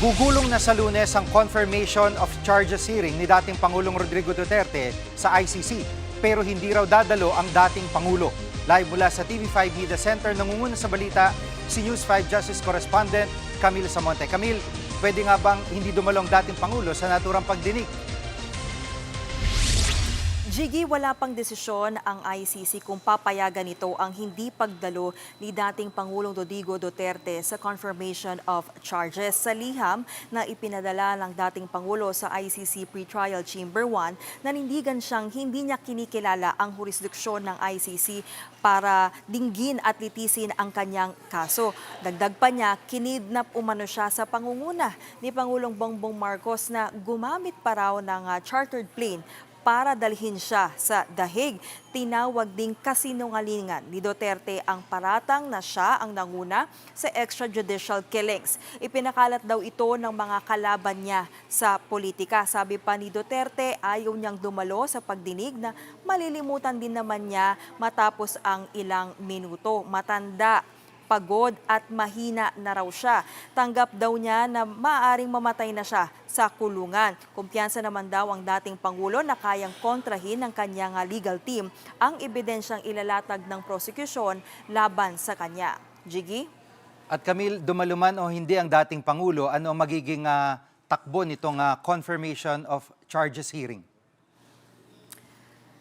Gugulong na sa Lunes ang confirmation of charges hearing ni dating Pangulong Rodrigo Duterte sa ICC. Pero hindi raw dadalo ang dating Pangulo. Live mula sa TV5 Media Center, nangunguna sa balita si News 5 Justice Correspondent Camille Samonte. Camille, pwede nga bang hindi dumalo ang dating Pangulo sa naturang pagdinig? Jiggy, wala pang desisyon ang ICC kung papayagan ito ang hindi pagdalo ni dating Pangulong Rodrigo Duterte sa confirmation of charges. Sa liham na ipinadala ng dating Pangulo sa ICC Pretrial Chamber 1, nanindigan siyang hindi niya kinikilala ang jurisdiksyon ng ICC para dinggin at litisin ang kanyang kaso. Dagdag pa niya, kinidnap umano siya sa pangunguna ni Pangulong Bongbong Marcos na gumamit pa raw ng chartered plane para dalhin siya sa The Hague. Tinawag ding kasinungalingan ni Duterte ang paratang na siya ang nanguna sa extrajudicial killings. Ipinakalat daw ito ng mga kalaban niya sa politika. Sabi pa ni Duterte, ayaw niyang dumalo sa pagdinig na malilimutan din naman niya matapos ang ilang minuto. Matanda, pagod at mahina na raw siya. Tanggap daw niya na maaaring mamatay na siya sa kulungan. Kumpiyansa naman daw ang dating Pangulo na kayang kontrahin ng kanyang legal team ang ebidensyang ilalatag ng prosekusyon laban sa kanya. Jiggy? At Camille, dumaluman o hindi ang dating Pangulo, ano ang magiging takbo nitong confirmation of charges hearing?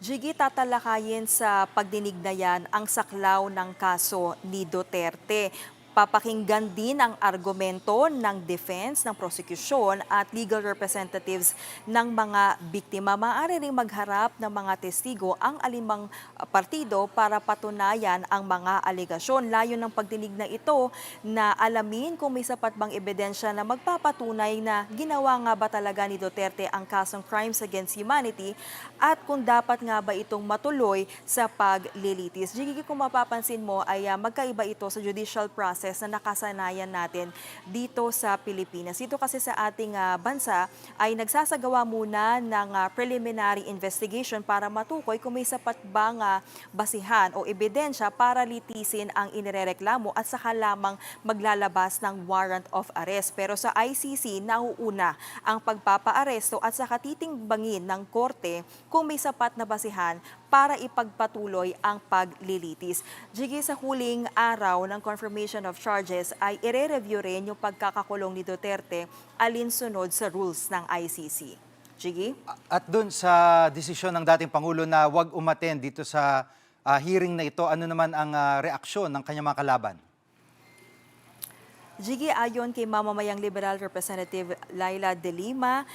Jiggy, tatalakayin sa pagdinig na yan ang saklaw ng kaso ni Duterte. Papakinggan din ang argumento ng defense, ng prosecution at legal representatives ng mga biktima. Maaari ring magharap ng mga testigo ang alimang partido para patunayan ang mga alegasyon. Layo ng pagdinig na ito na alamin kung may sapat bang ebidensya na magpapatunay na ginawa nga ba talaga ni Duterte ang kasong crimes against humanity at kung dapat nga ba itong matuloy sa paglilitis. Jiggy, kung mapapansin mo ay magkaiba ito sa judicial process na nakasanayan natin dito sa Pilipinas. Dito kasi sa ating bansa ay nagsasagawa muna ng preliminary investigation para matukoy kung may sapat bang basihan o ebidensya para litisin ang inirereklamo at saka lamang maglalabas ng warrant of arrest. Pero sa ICC, nauuna ang pagpapaaresto at saka titingbangin ng korte kung may sapat na basihan para ipagpatuloy ang paglilitis. Jiggy, sa huling araw ng confirmation of charges ay ire-review rin yung pagkakakulong ni Duterte alinsunod sa rules ng ICC. Jiggy? At dun sa desisyon ng dating Pangulo na wag umattend dito sa hearing na ito, ano naman ang reaksyon ng kanyang mga kalaban? Jiggy, ayon kay mamamayang Liberal Representative Laila De Lima,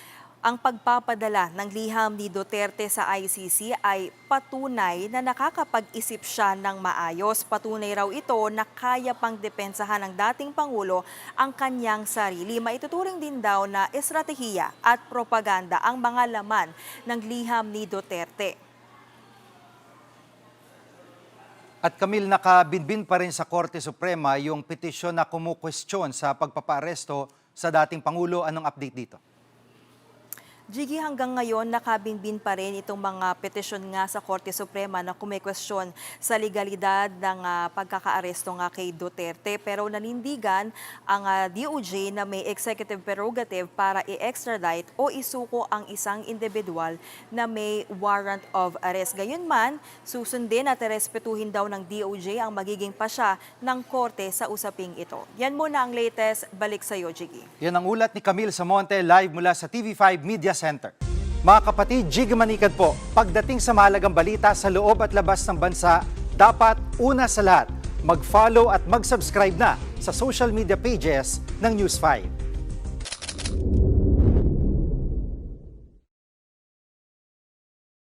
ang pagpapadala ng liham ni Duterte sa ICC ay patunay na nakakapag-isip siya ng maayos. Patunay raw ito na kaya pang depensahan ng dating Pangulo ang kanyang sarili. Maituturing din daw na estratehiya at propaganda ang mga laman ng liham ni Duterte. At Camille, nakabinbin pa rin sa Korte Suprema yung petisyon na kumukwestiyon sa pagpapaaresto sa dating Pangulo. Anong update dito? Jiggy, hanggang ngayon nakabinbin pa rin itong mga petisyon nga sa Korte Suprema na kumekwestiyon sa legalidad ng pagkakaaresto nga kay Duterte. Pero nanindigan ang DOJ na may executive prerogative para i-extradite o isuko ang isang individual na may warrant of arrest. Gayunman, susundin at respetuhin daw ng DOJ ang magiging pasya ng Korte sa usaping ito. Yan muna ang latest. Balik sa iyo, Jiggy. Yan ang ulat ni Camille Samonte live mula sa TV5 Media Center. Mga kapatid, Jiggy Manikad po. Pagdating sa mahalagang balita sa loob at labas ng bansa, dapat una sa lahat, mag-follow at mag-subscribe na sa social media pages ng News 5.